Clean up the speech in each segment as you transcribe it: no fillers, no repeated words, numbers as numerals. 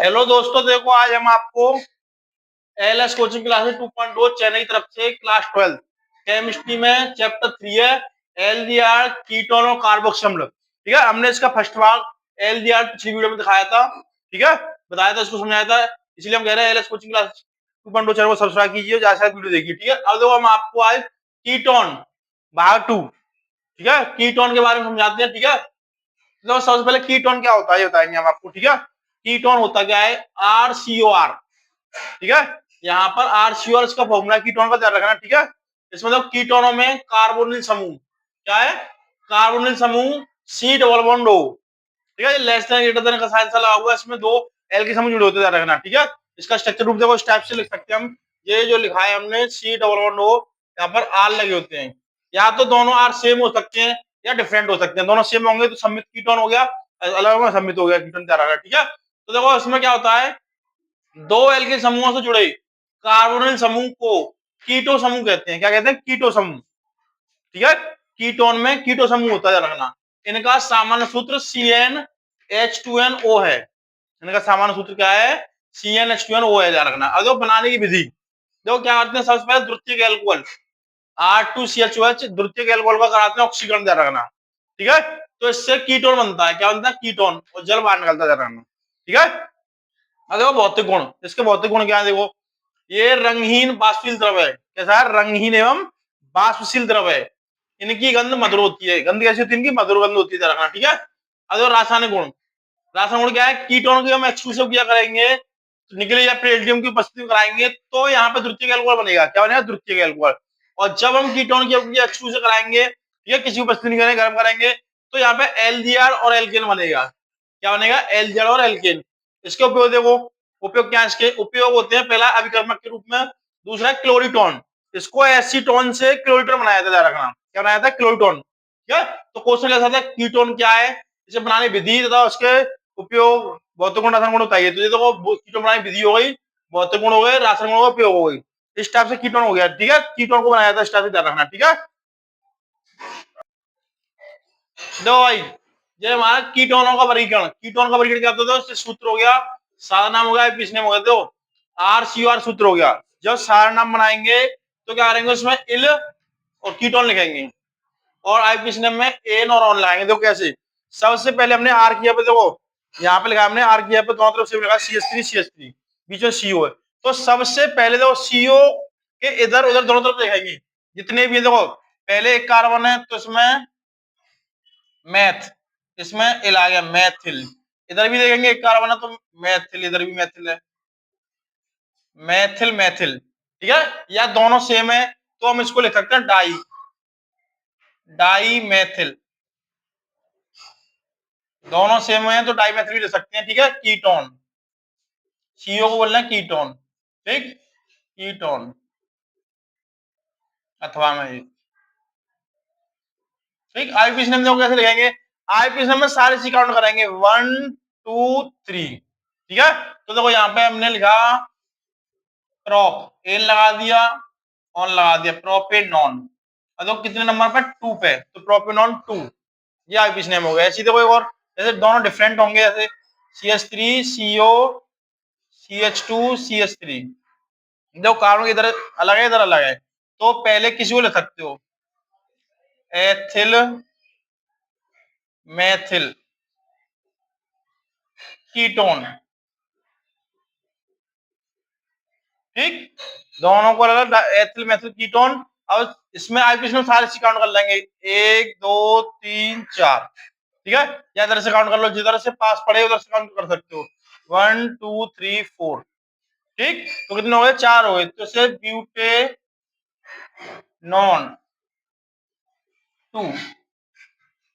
Hello दोस्तों, देखो आज हम आपको एलएस कोचिंग क्लासेस 2.2 चेन्नई की तरफ से क्लास 12 केमिस्ट्री में चैप्टर 3 है एलडीआर कीटोन और कार्बोक्सिल। ठीक है, हमने इसका फर्स्ट भाग एलडीआर पिछली वीडियो में दिखाया था। ठीक है, बताया था, इसको समझाया था। इसलिए हम कह रहे हैं एलएस कोचिंग क्लास 2.2 चैनल को सब्सक्राइब कीजिए, जैसा वीडियो देखिए। ठीक है, अब देखो हम आपको आज कीटोन भाग 2, ठीक है, कीटोन के बारे में समझाते हैं। ठीक है, तो सबसे पहले कीटोन क्या होता है ये बताएंगे हम आपको। ठीक है, कीटोन होता क्या है? RCOR। ठीक है, यहाँ पर RCOR इसका फॉर्मूला कीटोन का ध्यान रखना। ठीक है, इसमें मतलब कीटोनों में कार्बोनिल समूह क्या है? कार्बोनिल समूह C डबल बॉन्ड O। ठीक है, लेस देन ग्रेटर देन का साइन सा लगा हुआ है, इसमें दो एल के समूह जुड़े होते ध्यान रखना। ठीक है, इसका स्ट्रक्चर रूप देखो, इस टाइप से लिख सकते हैं हम। ये जो लिखा है हमने C डबल बॉन्ड O, यहाँ पर R लगे होते हैं। या तो दोनों R सेम हो सकते हैं या डिफरेंट हो सकते हैं। दोनों सेम होंगे तो सममित कीटोन हो गया, अलग होगा सममित हो गया कीटोन ध्यान रखना। ठीक है, तो देखो इसमें क्या होता है, दो एल्किल समूहों से जुड़े कार्बोनिल समूह को कीटो समूह कहते हैं। क्या कहते हैं? कीटो समूह। ठीक है, कीटोन में कीटो समूह होता है रखना। इनका सामान्य सूत्र CnH2nO है। इनका सामान्य सूत्र क्या है? CnH2nO है ध्यान रखना। अब बनाने की विधि देखो क्या करते हैं। सबसे पहले द्वितीयक एल्कोहल R2CHOH द्वितीयक एल्कोहल का कराते हैं ऑक्सीकरण ध्यान रखना। ठीक है, तो इससे कीटोन बनता है। क्या बनता है? कीटोन, और जल बाहर निकलता है ध्यान रखना। ठीक है, अब देखो भौतिक गुण, इसके भौतिक गुण क्या है देखो। ये रंगहीन वाष्पशील द्रव है। कैसा है? रंगहीन एवं वाष्पशील द्रव है। इनकी गंध मधुर होती है। गंध कैसी होती है? इनकी मधुर गंध होती है रखना। ठीक है, अब देखो रासायनिक गुण। रासायनिक गुण क्या है? कीटोन की हम एक्सक्लूसिव किया करेंगे, तो निकले या पेल्डियम की उपस्थिति में कराएंगे तो यहाँ पे द्वितीयक एल्कोहल बनेगा। क्या बनेगा? द्वितीयक एल्कोहल। और जब हम कीटोन की एक्सक्लूसिव कराएंगे या किसी उपस्थिति नहीं करेंगे, गर्म करेंगे, तो यहाँ पे एलडीआर और एल्केन बनेगा। क्या बनेगा? एलडीआर और एल्केन। इसके उपयोग देखो, उपयोग क्या है? इसके उपयोग होते हैं, पहला अभिकर्मक के रूप में, दूसरा क्लोरीटोन। इसको एसीटोन से क्लोरीटोन बनाया था ध्यान रखना। क्या बनाया था? क्लोरीटोन। ठीक है, तो क्वेश्चन कैसा था? कीटोन क्या है, इसे बनाने विधि तथा उसके उपयोग, भौतिक गुण रासायनिक गुण बताइए। तो ये देखो कीटोन बनाने विधि हो गई, भौतिक गुण हो गए, रासायनिक गुणों का उपयोग हो गई। इस टाइप से कीटोन हो गया। ठीक है, कीटोन को बनाया था इस टाइप से ध्यान रखना। ठीक है, दो भाई, ये हमारा कीटोनों का वर्गीकरण। कीटोन का वर्गीकरण क्या होता है? इससे सूत्र हो गया, सारा नाम हो गया, पीछे हो गया, तो RCOR सूत्र हो गया। जब सारा नाम बनाएंगे तो क्या करेंगे, उसमें इल और कीटोन लिखेंगे, और आईपीसी नेम में एन और ऑन लगाएंगे। देखो कैसे, सबसे पहले हमने आर किया पे, देखो यहाँ पे लिखा हमने आर किया पे, दोनों तरफ से लिखा CH3 बीच में CO है। तो सबसे पहले देखो CO के इधर उधर दोनों तरफ लिखेंगे जितने भी। देखो पहले एक कार्बन है तो इसमें मैथ, इसमें इल आ गया मैथिल। इधर भी देखेंगे एक कार्बन है तो मैथिल, इधर भी मैथिल है, मैथिल मैथिल। ठीक है, या दोनों सेम है तो हम इसको लिख सकते हैं डाई, डाई मैथिल। दोनों सेम है तो डाई मैथिल भी ले सकते हैं। ठीक है, कीटोन, CO को बोलना है कीटोन। ठीक, कीटोन अथवा में, ठीक। आईपीसी नेम देखो कैसे लिखेंगे। आईपीसी नेम में सारे सी काउंट करेंगे 1 2 3। ठीक है, तो देखो यहाँ पे हमने लिखा प्रोप, एन लगा दिया, ऑन लगा दिया, प्रोपेनॉन। और देखो कितने नंबर पे? 2 पे, तो प्रोपेनॉन 2, ये आईपीसी नेम हो गया। ऐसी देखो एक और, जैसे दोनों डिफरेंट होंगे, जैसे CH3 CO CH2 CH3। देखो कार्बन इधर अलग है, इधर अलग है, तो पहले किसी को ले सकते हो, एथिल मैथिल कीटोन। ठीक, दोनों को अलग एथिल मैथिल कीटोन। अब इसमें आईपीसी में सारे काउंट कर लेंगे, 1 2 3 4। ठीक है, या इधर से काउंट कर लो, जिधर से पास पड़े उधर से काउंट कर सकते हो, 1 2 3 4। ठीक, तो कितने हो गए? 4 हो गए। तो इसे ब्यूटे नॉन 2।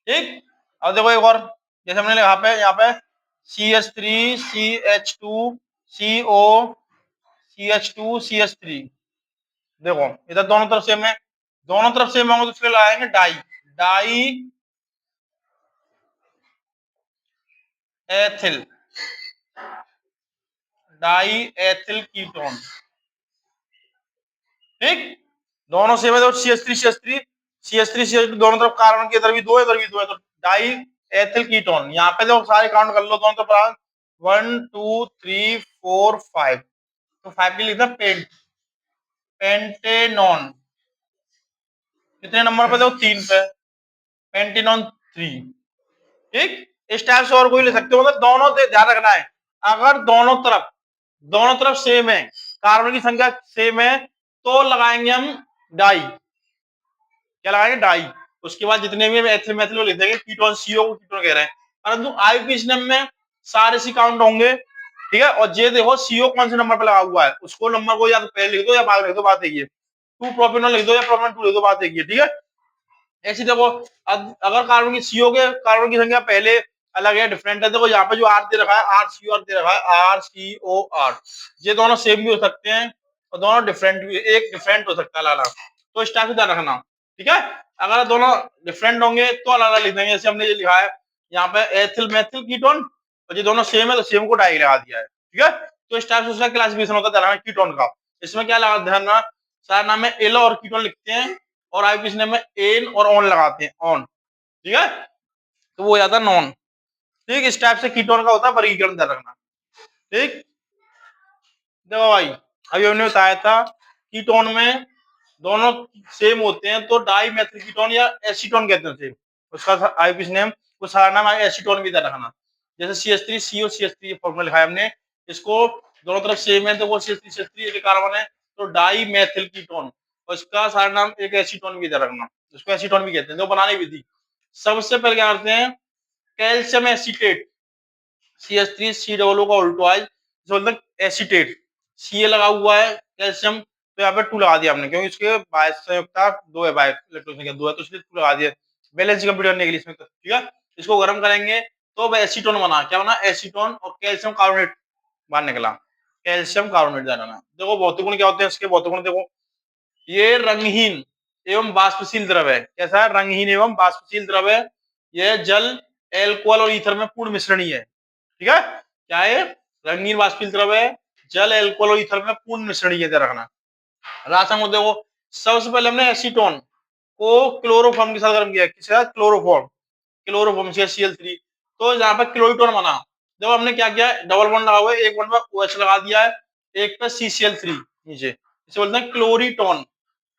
ठीक, अब देखो एक और, जैसे हमने यहाँ पे CH3 CH2 CO CH2 CH3। देखो इधर दोनों तरफ सेम है, दोनों तरफ सेम होंगे तो उसके लगाएंगे di, di ethyl, di ethyl ketone. ठीक, दोनों सेम है तो CH3 CH3 CH3 CH2 दोनों तरफ कार्बन के इधर भी दो है, इधर भी दो है, तो डाई एथिल कीटोन। यहाँ पे देखो सारे काउंट कर लो, दोनों तरफ 1 2 3 4 5, तो 5 के लिए लिखना पेंटेनॉन। कितने नंबर पे? देखो 3 पे, पेंटेनॉन 3। ठीक, इस टाइप से और कोई ले सकते हो, मतलब दोनों ध्यान रखना है। अगर दोनों तरफ सेम है, कार्बन की संख्या सेम है, तो लगाएंगे हम डाई। क्या लगाएंगे? डाई। उसके बाद जितने भी एथिल मेथिल लिख देंगे, कीटोन, सीओ को कीटोन कह रहे हैं। परंतु आईयूपीएसी में सारे सी काउंट होंगे। ठीक है, और ये देखो सीओ कौन से नंबर पर लगा हुआ है, उसको नंबर को या तो पहले लिख दो या बाद में लिख दो, बात है। 2 प्रोपेनॉल लिख दो या प्रोपेनॉल 2 लिख दो, बात है। ठीक है, ऐसी देखो अगर कार्बन की सीओ के कार्बन की संख्या पहले अलग है, डिफरेंट है, देखो यहाँ पे जो आर दे रखा है, आर सी आर दे रखा है, आर सी ओ आर, ये दोनों सेम भी हो सकते हैं और दोनों डिफरेंट भी, एक डिफरेंट हो सकता है अलग। तो इस टाइप से ध्यान रखना। ठीक है, अगर दोनों डिफरेंट होंगे तो अलग अलग लिख देंगे, जैसे हमने ये लिखा है यहाँ पे एथिल मेथिल कीटोन, और ये दोनों सेम है तो सेम को डाई लगा दिया है। ठीक है, तो इस टाइप से उसका क्लासिफिकेशन होता है कीटोन का। इसमें क्या लगा ध्यान रखना, सारा नाम में एल और कीटोन लिखते हैं, और आईपीएस में एन और ऑन लगाते हैं, ऑन। ठीक है, तो वो हो जाता है नॉन। ठीक, इस टाइप से कीटोन का होता है वर्गीकरण, ध्यान रखना। ठीक, देखो भाई, अभी हमने बताया था कीटोन में दोनों सेम होते हैं तो डाई मेथिल कीटोन या एसीटोन कहते हैं उसे, उसका आईपीएस नेम, वो सारा नाम एसीटोन भी ध्यान रखना। जैसे CH3 CO CH3 फॉर्मूला लिखा है हमने, इसको दोनों तरफ सेम है तो वो CH3 CH3 एक कार्बन है, तो डाई मेथिल कीटोन, और इसका सारा नाम एक एसीटोन भी ध्यान रखना, उसको एसीटोन भी कहते हैं। तो बनाने की विधि, सबसे पहले क्या करते हैं, कैल्शियम एसीटेट, CH3 COO का उल्टवाइज बोलते हैं एसीटेट, सी लगा हुआ है कैल्शियम, तो यहाँ पे 2 लगा दिया हमने, क्योंकि इसके बाय संयुक्ता 2 है, बाय इलेक्ट्रॉन संख्या 2 है, तो इसलिए 2 लगा दिया बैलेंस कंप्लीट करने के लिए इसमें। ठीक है, इसको गर्म करेंगे तो एसीटोन बना, क्या बना? एसीटोन, और कैल्शियम कार्बोनेट बाहर निकला, कैल्शियम कार्बोनेट जाना। देखो भौतिक गुण क्या होते हैं इसके, भौतिक गुण देखो, ये रंगहीन एवं वाष्पशील द्रव है। कैसा है? रंगहीन एवं वाष्पशील द्रव है। यह जल, एल्कोहल और ईथर में पूर्ण मिश्रणी है। ठीक है, क्या है? रंगीन वाष्पशील द्रव है, जल, एल्कोहल और ईथर में पूर्ण मिश्रणी है, रखना। रासायनिक को देखो, सबसे पहले हमने एसीटोन को क्लोरोफॉर्म के साथ गर्म किया, किसके साथ? क्लोरोफॉर्म, क्लोरोफॉर्म CH3, तो यहाँ पे क्लोरीटोन बना। जब हमने क्या किया, डबल बॉन्ड लगा हुआ है, एक बॉन्ड पे OH लगा दिया है, एक पे CCl3 नीचे, इसे बोलते हैं क्लोरीटोन,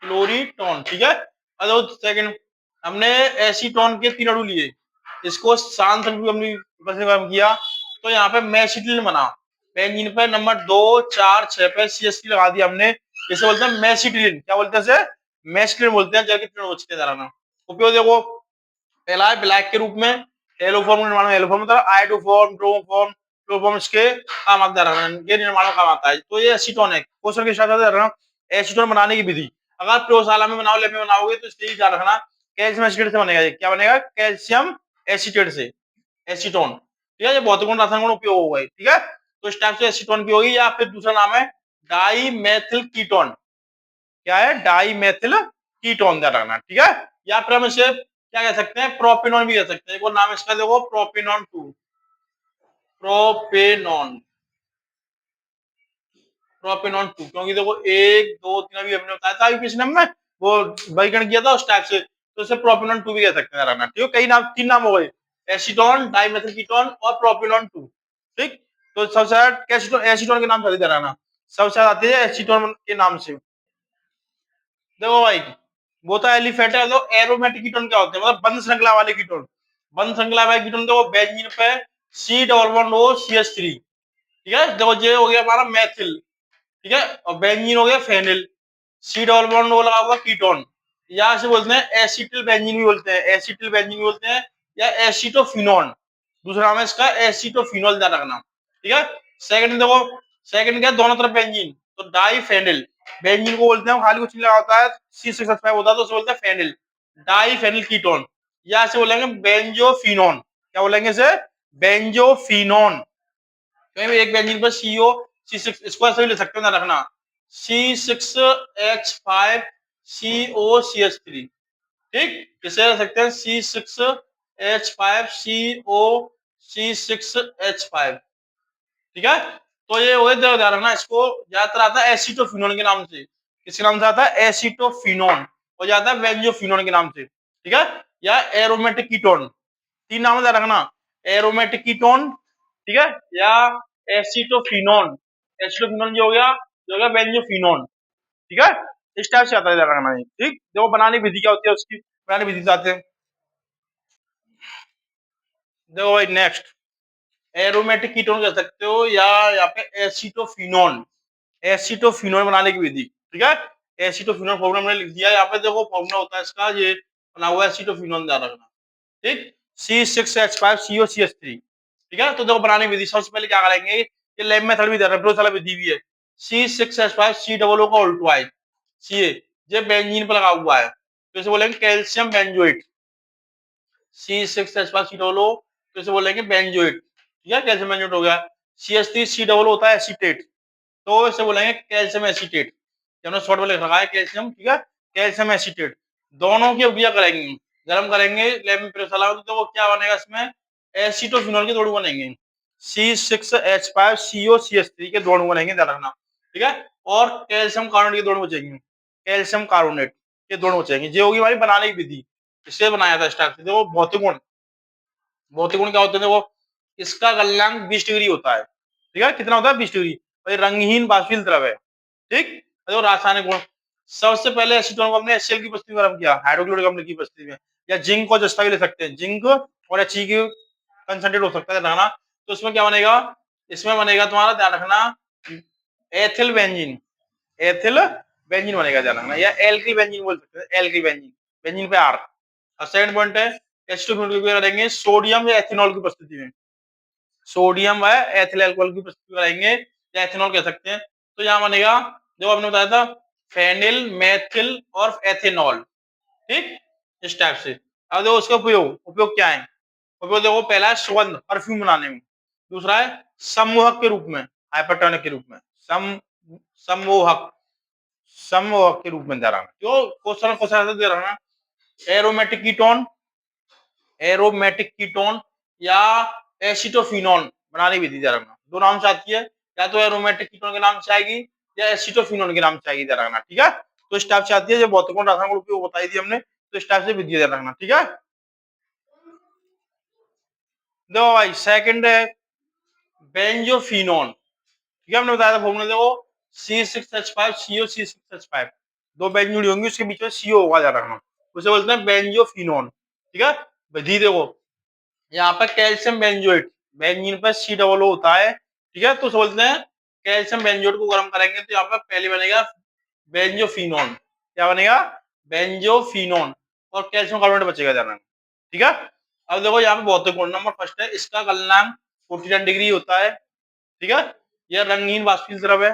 क्लोरीटोन। ठीक है, अब सेकंड, हमने एसीटोन के 3 अणु लिए, इसको शांत हमने गर्म किया, तो यहाँ पे मेसिटिलिन बना। बेंजीन पे नंबर 2 4 6 पे CH3 लगा दिया हमने, इसे बोलते हैं मेसिटिलिन। क्या बोलते हैं इसे? मेसिटिलिन बोलते हैं। जल के 3 बचते हैं। उपयोग देखो, पहला है ब्लैक के रूप में, एलोफॉर्म निर्माण में, एलोफॉर्म मतलब आयोडोफॉर्म, ब्रोमोफॉर्म, क्लोरोफॉर्म इसके काम आता है, ये निर्माण में काम आता है। तो ये एसीटोन है। क्वेश्चन के साथ एसीटोन बनाने की विधि, अगर प्रयोगशाला में बनाओ, लैब में बनाओगे, तो इसलिए ध्यान रखना, कैल्शियम एसीटेट से बनेगा। ये क्या बनेगा? कैल्शियम एसीटेट से एसीटोन। ठीक है, ये भौतिक गुण रासायनिक गुण उपयोग होगा। ठीक है, तो इस टाइप से एसीटोन की होगी, या फिर दूसरा नाम है डाई मेथिल कीटोन। क्या है? डाई मेथिल कीटोन, ध्यान रखना। ठीक है, या फिर हम इसे क्या कह सकते हैं? प्रोपेनॉन भी कह सकते हैं। एक और नाम इसका देखो, प्रोपेनॉन 2, प्रोपेनॉन, प्रोपेनॉन 2, क्योंकि देखो 1 2 3 अभी हमने बताया था यूपीएससी में, वो वर्गीकरण किया था उस टाइप से, तो इसे प्रोपेनॉन 2 भी कह सकते हैं, रहना। ठीक है, कई नाम, 3 नाम हो गए, एसीटोन, डाइमेथिल कीटोन और प्रोपेनॉन 2। ठीक, तो सबसे ज्यादा एसीटोन के नाम से रहना, सबसे ज्यादा आती है एसीटोन के नाम से। देखो भाई, वो तो एलिफेट है, तो एरोमेटिक कीटोन क्या होते हैं? मतलब बंद श्रृंखला वाले कीटोन। बंद श्रृंखला वाले कीटोन देखो, बेंजीन पे C double bond O CH3। ठीक है, देखो ये हो गया हमारा मेथिल। ठीक है, और बेंजीन हो गया phenyl, C double bond O लगा हुआ कीटोन, या से बोलते हैं एसिटिल बेंजीन भी बोलते हैं, एसिटिल बेंजीन भी बोलते हैं, या एसिटोफिनोन, दूसरा नाम है इसका एसिटोफिनोल, ध्यान रखना। ठीक है, सेकंड देखो, सेकंड क्या? दोनों तरफ बेंजीन, तो डाई फेनिल, बेंजीन को बोलते हैं, खाली कुछ नहीं लगा होता है, C6H5 होता है, तो उसे बोलते हैं फेनिल, डाई फेनिल कीटोन, या से बोलेंगे बेंजोफिनोन। क्या बोलेंगे इसे? बेंजोफिनोन। कहीं भी एक बेंजीन पर CO C6, इसको ऐसे भी ले सकते हो, ना रखना, C6H5 COCH3। ठीक, इसे रख सकते हैं C6H5 C6H5। ठीक है, तो ये हो गए, ध्यान रखना, इसको ज्यादातर आता है एसिटोफिनोन के नाम से। किसके नाम से आता है? एसिटोफिनोन, और जाता है बेंजोफिनोन के नाम से। ठीक है, या एरोमेटिक कीटोन, 3 नाम ध्यान रखना, एरोमेटिक कीटोन, ठीक है, या एसिटोफिनोन, एसिटोफिनोन जो हो गया बेंजोफिनोन, ठीक है। इस टाइप से आता है ध्यान रखना है, ठीक। देखो बनाने की विधि क्या होती है, उसकी बनाने की विधि से आते हैं। देखो भाई नेक्स्ट, एरोमेटिक कीटोन कह सकते हो, या यहाँ पे एसिटोफिनोन, एसिटोफिनोन बनाने की विधि, ठीक है। एसिटोफिनोन फॉर्मूला मैंने लिख दिया यहाँ पे, देखो फॉर्मूला होता है इसका, ये बना हुआ है एसिटोफिनोन, ध्यान रखना, ठीक। C6H5COCH3, ठीक है। तो देखो बनाने की विधि, सबसे पहले क्या करेंगे, ये लैब मेथड भी दे रहा है, प्रयोगशाला विधि भी है। C6H5COO का उल्टा है सी, ये बेंजीन पर लगा हुआ है, तो इसे बोलेंगे कैल्शियम बेंजोएट। C6H5COO, तो इसे बोलेंगे बेंजोएट, ठीक है, कैल्शियम बेंजोएट हो गया। CH3COO होता है एसीटेट, तो इसे बोलेंगे कैल्शियम एसीटेट, हमने शॉर्ट में लिख रखा है कैल्शियम, ठीक है, कैल्शियम एसीटेट। दोनों की अभिक्रिया करेंगे, गर्म करेंगे लैब में प्रयोगशाला में, तो वो क्या बनेगा, इसमें एसीटोफिनोल के दो अणु बनेंगे, C6H5COCH3 के दो अणु बनेंगे, ध्यान रखना, ठीक है। और कैल्शियम कार्बोनेट के दो अणु बचेंगे, कैल्शियम कार्बोनेट के दो अणु बचेंगे। ये होगी हमारी बनाने की विधि, इससे बनाया था स्टार्ट से। देखो भौतिक गुण, भौतिक गुण क्या होते हैं, देखो इसका गलनांक 20 डिग्री होता है, ठीक है, कितना होता है 20 डिग्री, और ये रंगहीन बाष्पील द्रव है, ठीक। देखो रासायनिक गुण, सबसे पहले एसीटोन को हमने HCl की उपस्थिति में गर्म किया, हाइड्रोक्लोरिक अम्ल की उपस्थिति में, या जिंक को जस्ता भी ले सकते हैं, जिंक और He की कंसंट्रेट हो सकता है, रहना। तो इसमें क्या बनेगा, इसमें बनेगा तुम्हारा, ध्यान रखना, एथिल बेंजीन, एथिल बेंजीन बनेगा, ध्यान रखना, या एल्किल बेंजीन बोल सकते हैं, एल्किल बेंजीन, बेंजीन पे आर। और सेकंड पॉइंट है, H2 करेंगे सोडियम या एथेनॉल की उपस्थिति में, सोडियम व एथिल अल्कोहल की उपस्थिति कराएंगे, या एथेनॉल कह सकते हैं। तो यहाँ बनेगा, जो आपने बताया था, फेनिल, मेथिल और एथेनॉल, ठीक, इस टाइप से। अब देखो उसका उपयोग, उपयोग क्या है, उपयोग देखो, पहला है सुगंध, परफ्यूम बनाने में, दूसरा है सम्मोहक के रूप में, हाइपरटोनिक के रूप में, सम्मोहक, सम्मोहक के रूप में दे रहा है, जो क्वेश्चन दे रहा है, एरोमेटिक कीटोन, एरोमेटिक कीटोन या एसिटोफिनोन बनाने की विधि, रखना दो नाम से आती है, या तो एरोमेटिक कीटोन के नाम से आएगी, या एसिटोफिनोन के नाम से आएगी, रखना, ठीक है। तो इस टाइप से आती है, जो भौतिक गुण रासायनिक गुण उपयोग बताई थी हमने, तो इस टाइप से विधि रखना, ठीक है। देखो भाई सेकंड है बेंजोफिनोन, ठीक है, हमने बताया था फॉर्मूला, देखो C6H5CO C6H5, दो बेंज जुड़ी होंगी, उसके बीच में CO होगा, ध्यान रखना, उसे बोलते हैं बेंजोफिनोन, ठीक है। विधि देखो, यहाँ पे कैल्शियम बेंजोएट, बेंजीन पे COO होता है, ठीक है, तो उसे बोलते हैं कैल्शियम बेंजोएट को गर्म करेंगे, तो यहाँ पे पहले बनेगा बेंजोफिनोन, क्या बनेगा, बेंजोफिनोन, और कैल्शियम कार्बोनेट बचेगा, ध्यान रखना, ठीक है। अब देखो यहाँ पे भौतिक गुण, नंबर फर्स्ट है, इसका गलनांक 49 डिग्री होता है, ठीक है, यह रंगीन वाष्पशील द्रव है,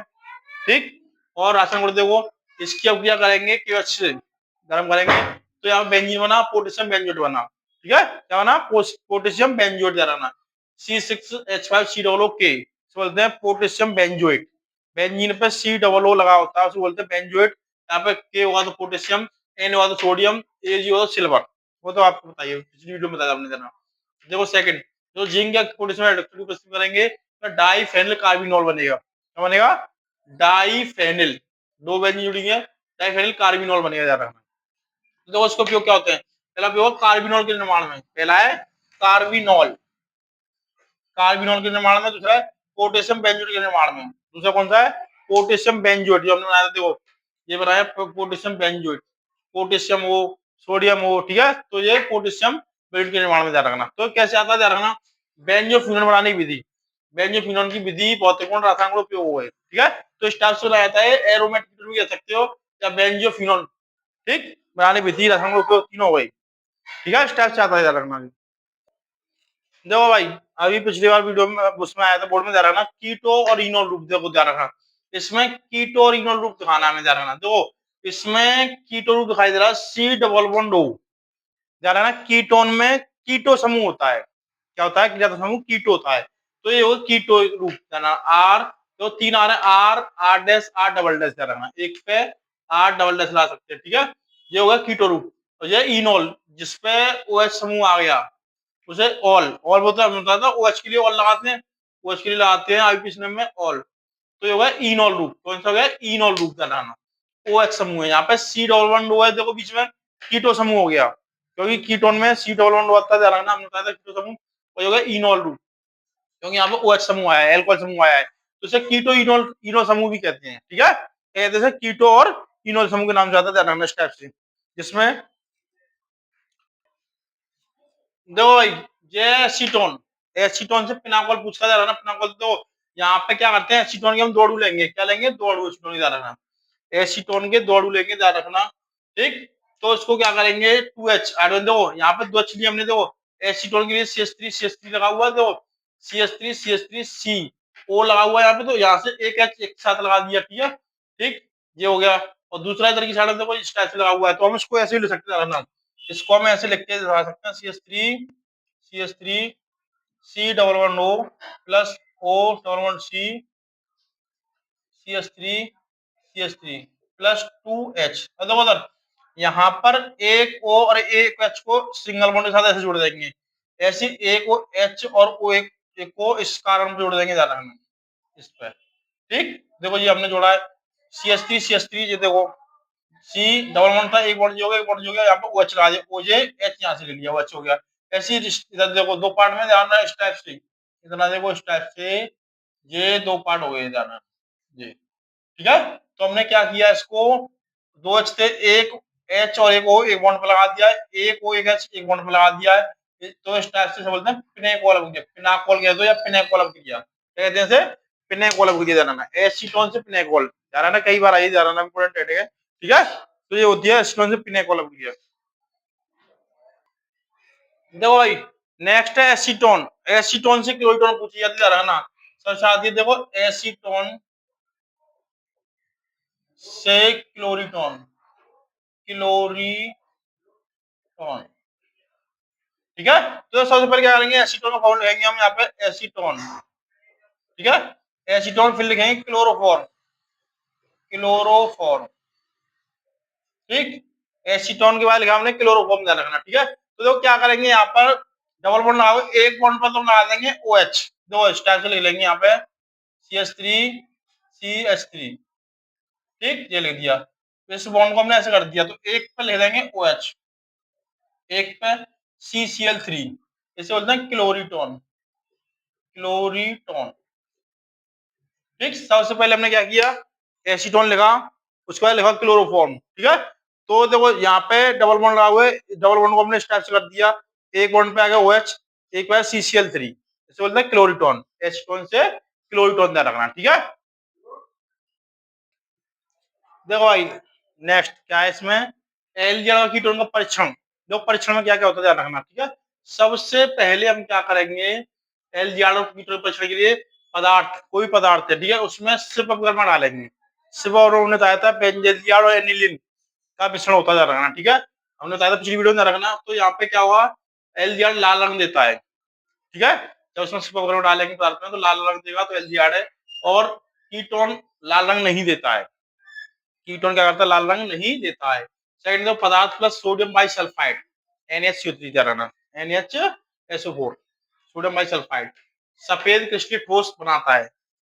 ठीक। और रासायनिक गुण देखो, इसकी अभिक्रिया करेंगे KOH से, गर्म करेंगे, तो यहाँ बेंजीन बना, पोटेशियम बेंजोएट बना, ठीक है, क्या बना, पोटेशियम बेंजोएट, जराना C6H5COO, बोलते हैं पोटेशियम बेंजोएट, बेंजीन पे COO लगा होता है, उसे बोलते हैं बेंजोएट। यहाँ पे K होगा तो पोटेशियम, N होगा तो सोडियम, Ag होगा तो सिल्वर, वो तो आपको बताइए, पिछली वीडियो में बताया आपने, जरा देखो सेकंड, जो जिंक या पोटेशियम हाइड्रोक्साइड की उपस्थिति करेंगे, तो डाइफेनिल कार्बिनोल बनेगा, क्या बनेगा, डाइफेनिल, दो बेंजीन जुड़ी है, डाइफेनिल कार्बिनोल बनेगा, याद रखना। तो उसका उपयोग क्या होते हैं, पहला उपयोग कार्बिनोल के निर्माण में, पहला है कार्बिनोल, कार्बिनोल के निर्माण में, दूसरा है पोटेशियम बेंजोएट के निर्माण में, दूसरा कौन सा है, पोटेशियम बेंजोएट, जो हमने बनाया था, देखो ये बनाया पोटेशियम बेंजोएट, पोटेशियम हो, सोडियम हो, ठीक है, तो ये पोटेशियम बेंजोएट के निर्माण में, ध्यान रखना। तो कैसे आता है, ध्यान रखना, बेंजोफिनोन बनाने की विधि, बेंजोफिनोन की विधि भौतिक गुण रासायनिक गुण उपयोग हुए, ठीक है। तो इस टाइप से बनाया जाता है, एरोमेटिक भी कह सकते हो, या बेंजोफिनोन, ठीक, बनाने की विधि रासायनिक उपयोग तीनों हो गई, ठीक है, इस टाइप से आता है, ध्यान रखना। देखो भाई, अभी पिछली बार वीडियो में उसमें आया था, बोर्ड में ध्यान रखना, कीटो और इनोल रूप, देखो ध्यान रखना, इसमें कीटो और इनोल रूप दिखाना हमें, ध्यान रखना, देखो इसमें कीटो रूप दिखाई दे रहा है, C डबल बॉन्ड O, ध्यान रखना, कीटोन में कीटो समूह होता है, क्या होता है, कीटो समूह कीटो होता है, तो ये होगा कीटो रूप, ध्यान आर, तो तीन आ रहे हैं, R dash R double dash, ध्यान रखना, एक पे R डबल डैश ला सकते हैं, ठीक है, ये होगा कीटो रूप। और ये इनोल, जिसपे OH समूह आ गया, उसे ऑल बोलते हैं, हमने बताया था OH के लिए ऑल लगाते हैं, OH के लिए लगाते हैं आईपीसी में ऑल, तो ये होगा इनोल रूप, कौन सा हो गया, इनोल रूप, बनाना, OH समूह है, यहाँ पे C डबल बॉन्ड O है, देखो बीच में कीटो समूह हो गया, क्योंकि कीटोन में C डबल बॉन्ड होता है, हमने बताया था कीटो समूह, और ये होगा इनोल रूप, क्योंकि यहाँ पे OH समूह आया है, एल्कोहल समूह आया है, तो इसे कीटो इनोल इनोल समूह भी कहते हैं। ठीक है, कहते हैं कीटो और इनोल समूह के नाम से आता है, ध्यान रखना इस टाइप से। जिसमें देखो भाई, ये एसीटोन, एसीटोन से पिनाकोल पूछा जा रहा है ना, पिनाकोल। तो यहाँ पे क्या करते हैं, एसीटोन के हम दो अणु लेंगे, क्या लेंगे, दो अणु एसीटोन, ध्यान रखना, एसीटोन के दो अणु लेंगे, ध्यान रखना। ठीक, तो इसको क्या करेंगे, 2H हाइड्रोजन, देखो यहाँ पे दो H लिए हमने, देखो एसीटोन के लिए CH3 लगा हुआ है, देखो CH3 O लगा हुआ है यहाँ पे, तो यहाँ से एक H एक साथ लगा दिया, ठीक है। ठीक, ये हो गया। और दूसरा इधर की साइड में देखो इस टाइप से लगा हुआ है, तो हम इसको ऐसे ही ले सकते हैं, ध्यान रखना, इसको हम ऐसे लिख के दिखा सकते हैं, CH3 C11O plus O11C CH3 plus 2H। देखो उधर यहाँ पर एक O और एक H को सिंगल बॉन्ड के साथ ऐसे जोड़ देंगे, ऐसे एक O H और O एक को इस कार्बन पे जोड़ देंगे, ध्यान रखना इस पे। ठीक, देखो ये हमने जोड़ा है CH3 ये देखो C डबल बॉन्ड था, एक बॉन्ड जो होगा, एक बॉन्ड जो होगा, यहाँ पे OH लगा दिया, OJ H यहाँ से ले लिया, OH हो गया। ऐसे इधर देखो दो पार्ट में, ध्यान रखना इस टाइप से, इतना देखो इस टाइप से, ये दो पार्ट हो गए, ध्यान रखना जी। ठीक है, तो हमने क्या किया, इसको दो H थे, एक H और एक O एक बॉन्ड पे लगा दिया है, एक O एक H एक बॉन्ड पे लगा दिया है, तो इस टाइप से बोलते हैं पिनेकोल अभिक्रिया, पिनाकोल कह दो या पिनेकोल अभिक्रिया, कहते हैं इसे पिनेकोल अभिक्रिया, ध्यान रखना एसीटोन से पिनेकोल, ध्यान रखना कई बार आई, ध्यान रखना इंपॉर्टेंट है। ठीक है, तो ये होती है एसीटोन से पिनेकोल अभिक्रिया। देखो भाई, नेक्स्ट है एसीटोन, एसीटोन से क्लोरीटोन पूछी जाती है, ध्यान रखना सबसे आती है, देखो एसीटोन से क्लोरीटोन, क्लोरीटोन। ठीक है, तो सबसे पहले क्या करेंगे, एसीटोन का फॉर्मूला लिखेंगे हम यहाँ पे, एसीटोन। ठीक है, एसीटोन फिर लिखेंगे क्लोरोफॉर्म, क्लोरोफॉर्म। ठीक, एसीटोन के बाद लिखा हमने क्लोरोफॉर्म, ध्यान रखना। ठीक है, तो देखो क्या करेंगे, यहाँ पर डबल बॉन्ड लगाओ, एक बॉन्ड पर तो लगा देंगे OH, दो इस टाइप से लिख लेंगे यहाँ पे CH3 ठीक, ये लिख दिया, इस बॉन्ड को हमने ऐसे कर दिया, तो एक पे लिख देंगे OH, एक पे CCl3, इसे बोलते हैं क्लोरीटोन, क्लोरीटोन। ठीक, सबसे पहले हमने क्या किया, एसीटोन लिखा, उसके बाद लिखा क्लोरोफॉर्म। ठीक है, तो देखो यहाँ पे डबल बॉन्ड लगा हुआ है, डबल बॉन्ड को हमने इस टाइप से कर दिया, एक बॉन्ड पे आ गया OH, एक पे CCl3, इसे बोलते हैं क्लोरीटोन, एसीटोन से क्लोरीटोन ध्यान रखना। ठीक है, देखो भाई नेक्स्ट क्या है इसमें, एल्डिहाइड और कीटोन का परीक्षण। देखो परीक्षण में क्या क्या होता है, ध्यान रखना। ठीक है, सबसे पहले हम क्या करेंगे, एल्डिहाइड और कीटोन परीक्षण के लिए पदार्थ, कोई पदार्थ है, ठीक है, उसमें सिर्फ अपकर्मा डालेंगे, सिर्फ, और उन्होंने बताया था बेंजीन और एनिलीन का मिश्रण होता है, ध्यान रखना। ठीक है, हमने बताया था पिछली वीडियो में, ध्यान रखना। तो यहाँ पे क्या हुआ, एल्डिहाइड लाल रंग देता है, ठीक है, जब उसमें सिर्फ अपकर्मा डालेंगे पदार्थ में तो लाल रंग देगा, तो एल्डिहाइड है। और कीटोन लाल रंग नहीं देता है, कीटोन क्या करता है, लाल रंग नहीं देता है। सेकंड, पदार्थ plus sodium bisulphide NaCO3, NaSO4, sodium bisulphide सफेद क्रिस्टलीय ठोस बनाता है,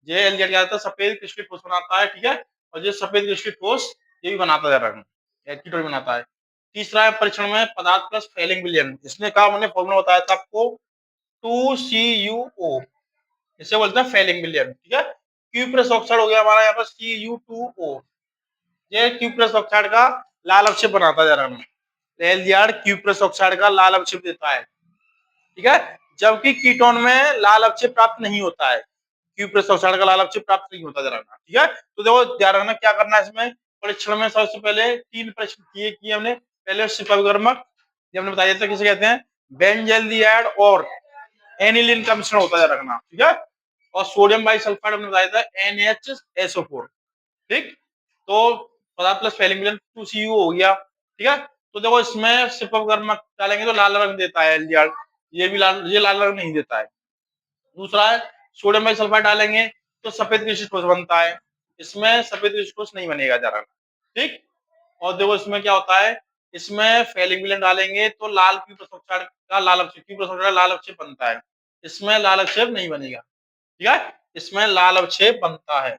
ये एल्डिहाइड क्या करता है, सफेद क्रिस्टलीय ठोस बनाता है। ठीक है, और ये सफेद क्रिस्टलीय ठोस ये भी बनाता है, कीटोन बनाता है। तीसरा है परीक्षण में पदार्थ प्लस फैलिंग विलयन, इसने कहा, मैंने फॉर्मूला बताया था आपको 2CuO, इसे बोलते हैं फैलिंग विलयन। ठीक है, क्यूप्रस ऑक्साइड हो गया हमारा यहाँ पर Cu2O, ये क्यूप्रस ऑक्साइड का लाल अवक्षेप बनाता है, जरा एल्डिहाइड क्यूप्रस ऑक्साइड का लाल अवक्षेप देता है। ठीक है, जबकि कीटोन में लाल अवक्षेप प्राप्त नहीं होता है, क्यूप्रस ऑक्साइड का लाल अवक्षेप प्राप्त नहीं होता, जरा। ठीक है, तो देखो ध्यान रखना क्या करना है इसमें परीक्षण में, सबसे पहले तीन परीक्षण किए हमने, पहले सिपविकर्मक, ये हमने बताया था किसे कहते हैं, बेंजल्डिहाइड और एनिलीन का मिश्रण होता है, रखना। ठीक है, और सोडियम बाइसल्फाइड हमने बताया था NaSO4। ठीक, तो पदार्थ प्लस फैलिंग विलयन 2Cu हो गया। ठीक है, तो देखो इसमें सिर्फ अपकर्मक डालेंगे तो लाल रंग देता है एल्डिहाइड, ये भी लाल, ये लाल रंग नहीं देता है। दूसरा है सोडियम बाइसल्फाइड डालेंगे तो सफेद क्रिस्टलीय ठोस बनता है, इसमें सफेद क्रिस्टलीय ठोस नहीं बनेगा, जरा। ठीक, और देखो इसमें क्या होता है, इसमें फैलिंग विलयन डालेंगे तो लाल क्यूप्रस ऑक्साइड का लाल अवक्षेप, क्यूप्रस ऑक्साइड का लाल अवक्षेप बनता है, इसमें लाल अवक्षेप नहीं बनेगा। ठीक है, इसमें लाल अवक्षेप बनता है,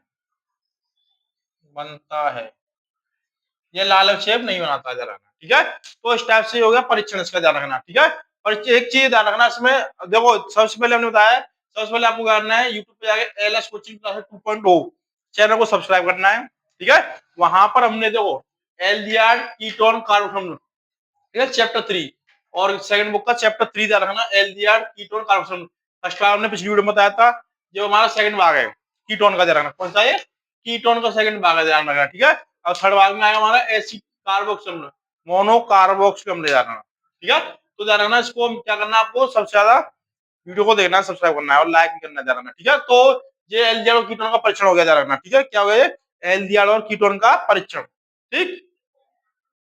बनता है, ये लाल अवक्षेप नहीं बनाता, ध्यान रखना। ठीक है, तो इस टाइप से हो गया परीक्षण, इसका ध्यान रखना। ठीक है, और एक चीज ध्यान रखना इसमें, देखो सबसे पहले हमने बताया सबसे पहले आपको करना है यूट्यूब पे जाके एलएस कोचिंग क्लासेस 2.0 चैनल को सब्सक्राइब करना है। ठीक है, वहां पर हमने देखो एलडीआर कीटोन कार्बोक्सिलेशन, ठीक है, चैप्टर 3 और सेकंड बुक का चैप्टर 3 याद रखना, एलडीआर कीटोन कार्बोक्सिलेशन। फर्स्ट बार हमने पिछली वीडियो में बताया था, जो हमारा सेकंड भाग है कीटोन का, ध्यान रखना कौन सा है, कीटोन का सेकंड भाग है, ध्यान रखना। ठीक है, और थर्ड भाग में आएगा हमारा एसिड कार्बोक्सिलेशन, मोनो कार्बोक्सिलेशन ध्यान रखना। ठीक है, तो ध्यान रखना, इसको क्या करना है आपको, सबसे ज्यादा वीडियो को देखना है, सब्सक्राइब करना है और लाइक भी करना है, ध्यान रखना। ठीक है, तो ये एलडीआर और कीटोन का परीक्षण हो गया, ध्यान रखना। ठीक है, क्या हो गया ये, एलडीआर और कीटोन का परीक्षण। ठीक।